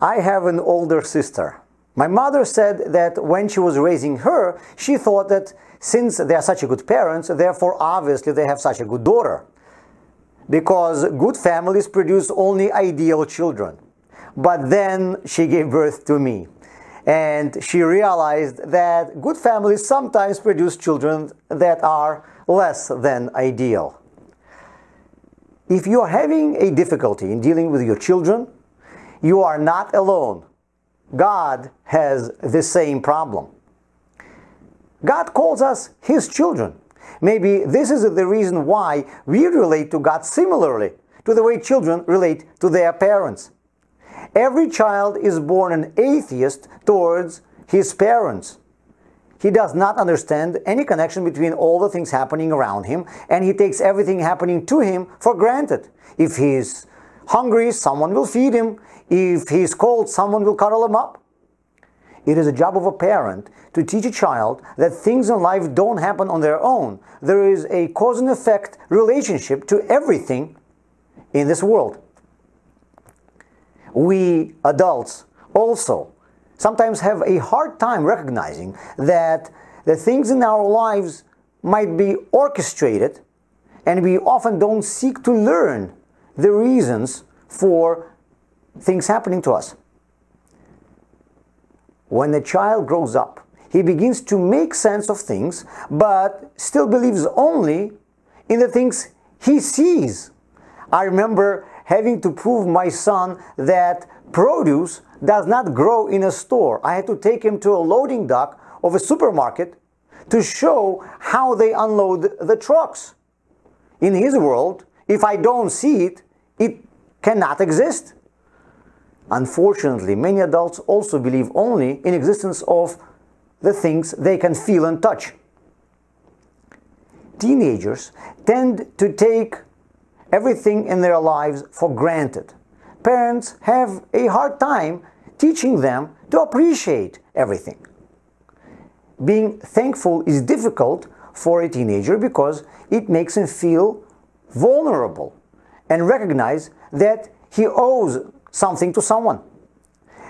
I have an older sister. My mother said that when she was raising her, she thought that since they are such a good parents, therefore obviously they have such a good daughter. Because good families produce only ideal children. But then she gave birth to me. And she realized that good families sometimes produce children that are less than ideal. If you are having a difficulty in dealing with your children, you are not alone. God has the same problem. God calls us His children. Maybe this is the reason why we relate to God similarly to the way children relate to their parents. Every child is born an atheist towards his parents. He does not understand any connection between all the things happening around him, and he takes everything happening to him for granted. If he is hungry, someone will feed him. If he is cold, someone will cuddle him up. It is a job of a parent to teach a child that things in life don't happen on their own. There is a cause and effect relationship to everything in this world. We adults also sometimes have a hard time recognizing that the things in our lives might be orchestrated, and we often don't seek to learn the reasons for things happening to us. When a child grows up, he begins to make sense of things, but still believes only in the things he sees. I remember having to prove my son that produce does not grow in a store. I had to take him to a loading dock of a supermarket to show how they unload the trucks. In his world, if I don't see it, it cannot exist. Unfortunately, many adults also believe only in existence of the things they can feel and touch. Teenagers tend to take everything in their lives for granted. Parents have a hard time teaching them to appreciate everything. Being thankful is difficult for a teenager because it makes him feel vulnerable and recognize that he owes something to someone.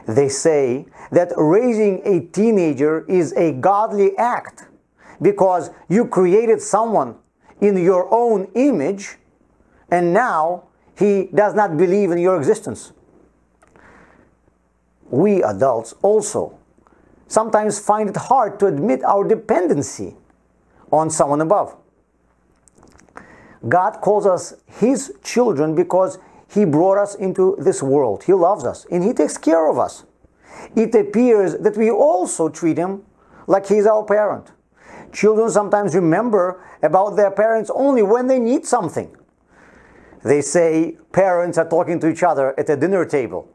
They say that raising a teenager is a godly act because you created someone in your own image, and now he does not believe in your existence. We adults also sometimes find it hard to admit our dependency on someone above. God calls us His children because He brought us into this world. He loves us and He takes care of us. It appears that we also treat Him like He is our parent. Children sometimes remember about their parents only when they need something. They say parents are talking to each other at a dinner table.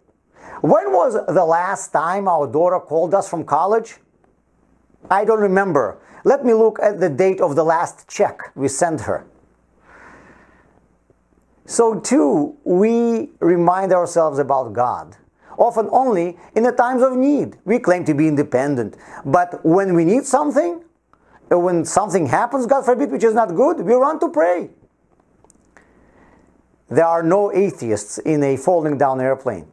When was the last time our daughter called us from college? I don't remember. Let me look at the date of the last check we sent her. So too, we remind ourselves about God, often only in the times of need. We claim to be independent, but when we need something, when something happens, God forbid, which is not good, we run to pray. There are no atheists in a falling down airplane.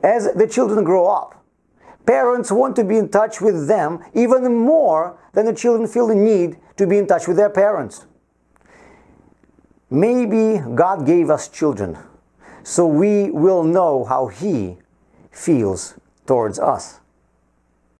As the children grow up, parents want to be in touch with them even more than the children feel the need to be in touch with their parents. Maybe God gave us children so we will know how He feels towards us.